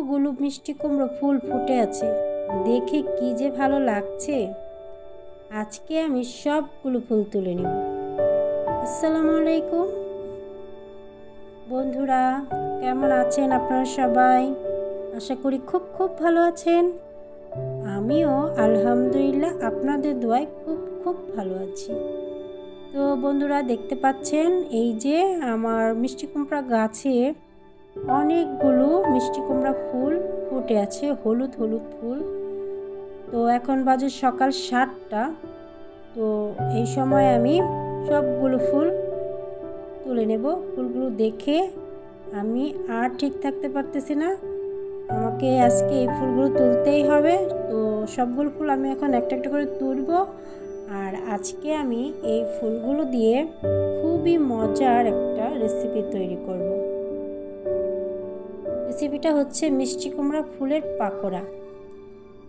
কতগুলো মিষ্টি কুমড়ো ফুল ফুটে আছে, দেখে কি যে ভালো লাগছে। আজকে আমি সবগুলো ফুল তুলে নেব। আসসালামু আলাইকুম বন্ধুরা, কেমন আছেন আপনারা সবাই? আশা করি খুব খুব ভালো আছেন। আমিও আলহামদুলিল্লাহ আপনাদের দোয়ায় খুব খুব ভালো আছি। তো বন্ধুরা, দেখতে পাচ্ছেন এই যে আমার মিষ্টি কুমড়া গাছে অনেকগুলো মিষ্টি কুমড়া ফুল ফুটে আছে, হলুদ হলুদ ফুল। তো এখন বাজে সকাল 7টা। তো এই সময় আমি সবগুলো ফুল তুলে নেব। ফুলগুলো দেখে আমি আর ঠিক থাকতে পারতেছি না, আমাকে আজকে এই ফুলগুলো তুলতেই হবে। তো সবগুলো ফুল আমি এখন একটা একটা করে তুলব। আর আজকে আমি এই ফুলগুলো দিয়ে খুবই মজার একটা রেসিপি তৈরি করব। রেসিপিটা হচ্ছে মিষ্টি কুমড়া ফুলের পাকোড়া।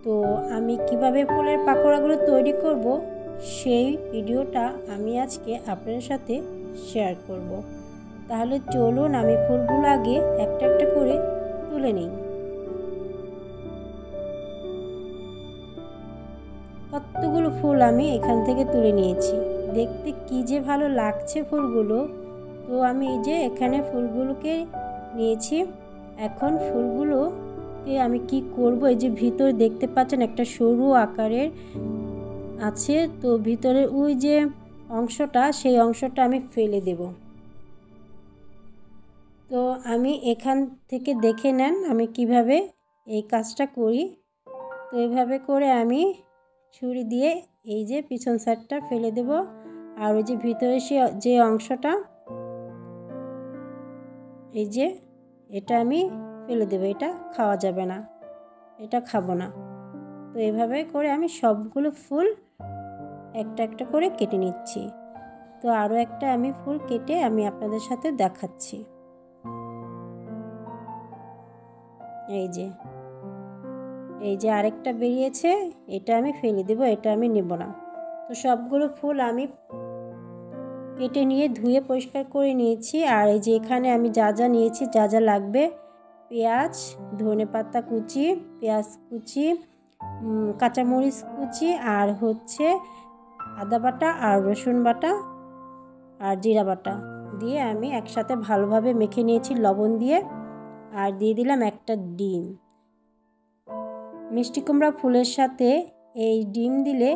তো আমি কিভাবে ফুলের পাকোড়াগুলো তৈরি করব সেই ভিডিওটা আমি আজকে আপনাদের সাথে শেয়ার করব। তাহলে চলুন আমি ফুলগুলো আগে একটা একটা করে তুলে নিই। কতগুলো ফুল আমি এখান থেকে তুলে নিয়েছি, দেখতে কি যে ভালো লাগছে ফুলগুলো। তো আমি এই যে এখানে ফুলগুলোকে নিয়েছি। এখন ফুলগুলোকে আমি কি করব, এই যে ভিতর দেখতে পাচ্ছেন একটা সরু আকারের আছে, তো ভিতরে ওই যে অংশটা, সেই অংশটা আমি ফেলে দেব। তো আমি এখান থেকে দেখে নেন আমি কিভাবে এই কাজটা করি। তো এইভাবে করে আমি ছুরি দিয়ে এই যে পিছন সাইডটা ফেলে দেব। আর ওই যে ভিতরে যে অংশটা, এই যে এটা আমি ফেলে দেব। এটা খাওয়া যাবে না, এটা খাবো না। তো এভাবে করে আমি সবগুলো ফুল একটা একটা করে কেটে নিচ্ছি। তো আরও একটা আমি ফুল কেটে আমি আপনাদের সাথে দেখাচ্ছি। এই যে আরেকটা বেরিয়েছে, এটা আমি ফেলে দেব, এটা আমি নেব না। তো সবগুলো ফুল আমি কেটে নিয়ে ধুয়ে পরিষ্কার করে নিয়েছি। আর এই যে এখানে আমি যা যা নিয়েছি, যা যা লাগবে: পেঁয়াজ, ধনেপাতা কুচি, পেঁয়াজ কুচি, কাঁচামরিচ কুচি, আর হচ্ছে আদা বাটা আর রসুন বাটা আর জিরা বাটা দিয়ে আমি একসাথে ভালোভাবে মেখে নিয়েছি লবণ দিয়ে। আর দিয়ে দিলাম একটা ডিম। মিষ্টি কুমড়া ফুলের সাথে এই ডিম দিলে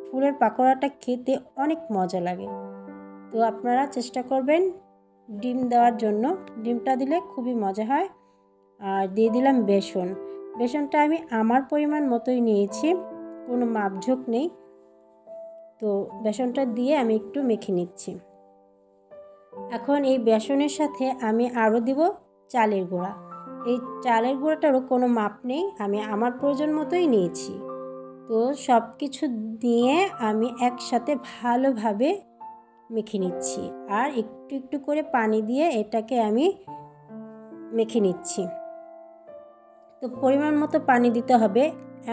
ফুলের পাকোড়াটা খেতে অনেক মজা লাগে। তো আপনারা চেষ্টা করবেন ডিম দেওয়ার জন্য, ডিমটা দিলে খুবই মজা হয়। আর দিয়ে দিলাম বেসন। বেসনটা আমি আমার পরিমাণ মতোই নিয়েছি, কোনো মাপঝোঁক নেই। তো বেসনটা দিয়ে আমি একটু মেখে নিচ্ছি। এখন এই বেসনের সাথে আমি আরও দেব চালের গুঁড়া। এই চালের গুঁড়াটারও কোনো মাপ নেই, আমি আমার প্রয়োজন মতোই নিয়েছি। তো সব কিছু দিয়ে আমি একসাথে ভালোভাবে মেখে নিচ্ছি। আর একটু একটু করে পানি দিয়ে এটাকে আমি মেখে নিচ্ছি। তো পরিমাণ মতো পানি দিতে হবে,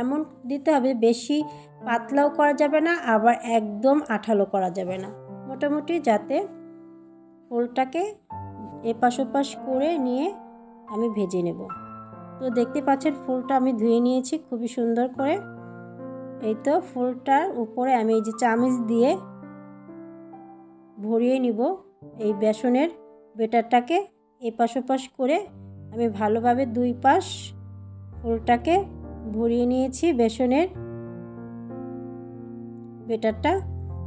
এমন দিতে হবে বেশি পাতলাও করা যাবে না, আবার একদম আঠালো করা যাবে না, মোটামুটি, যাতে ফুলটাকে এপাশ ওপাশ করে নিয়ে আমি ভেজে নেব। তো দেখতে পাচ্ছেন ফুলটা আমি ধুয়ে নিয়েছি খুবই সুন্দর করে। এই তো ফুলটার উপরে আমি এই যে চামচ দিয়ে ভরিয়ে নিব এই বেসনের বেটারটাকে। এপাশ ওপাশ করে আমি ভালোভাবে দুই পাশ ফুলটাকে ভরিয়ে নিয়েছি বেসনের বেটারটা।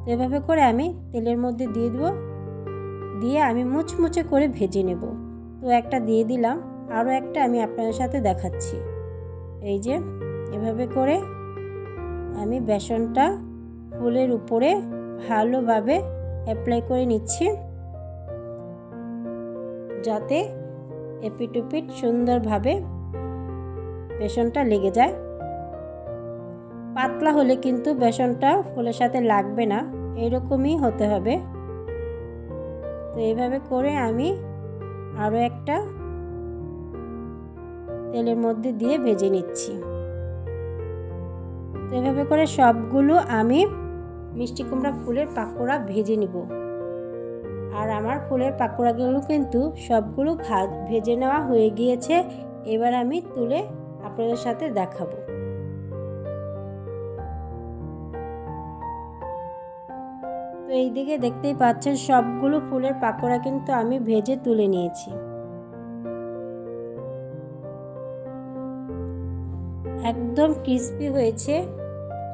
তো এভাবে করে আমি তেলের মধ্যে দিয়ে দেব, দিয়ে আমি মুচমুচে করে ভেজে নেব। তো একটা দিয়ে দিলাম, আরও একটা আমি আপনাদের সাথে দেখাচ্ছি। এই যে এভাবে করে আমি বেসনটা ফুলের উপরে ভালোভাবে অ্যাপ্লাই করে নিচ্ছি, যাতে এপিট ওপিট সুন্দরভাবে বেসনটা লেগে যায়। পাতলা হলে কিন্তু বেসনটা ফুলের সাথে লাগবে না, এরকমই হতে হবে। তো এইভাবে করে আমি আরও একটা তেলের মধ্যে দিয়ে ভেজে নিচ্ছি। তো এভাবে করে সবগুলো আমি মিষ্টি কুমড়া ফুলের পাকোড়া ভেজে নিব। আর আমার ফুলের পাকোড়াগুলো কিন্তু সবগুলো ভেজে নেওয়া হয়ে গিয়েছে। এবার আমি তুলে আপনাদের সাথে দেখাবো। তো এইদিকে দেখতেই পাচ্ছেন সবগুলো ফুলের পাকোড়া কিন্তু আমি ভেজে তুলে নিয়েছি। একদম ক্রিস্পি হয়েছে।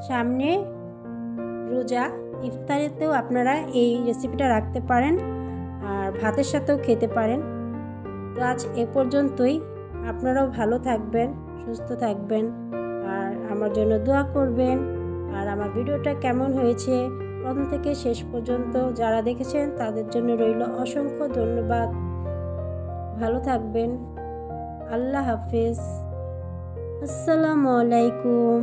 সামনে রোজা, ইফতারিতেও আপনারা এই রেসিপিটা রাখতে পারেন আর ভাতের সাথেও খেতে পারেন। তো আজ এ পর্যন্তই। আপনারাও ভালো থাকবেন, সুস্থ থাকবেন আর আমার জন্য দোয়া করবেন। আর আমার ভিডিওটা কেমন হয়েছে প্রথম থেকে শেষ পর্যন্ত যারা দেখেছেন তাদের জন্য রইল অসংখ্য ধন্যবাদ। ভালো থাকবেন। আল্লাহ হাফেজ। আসসালামু আলাইকুম।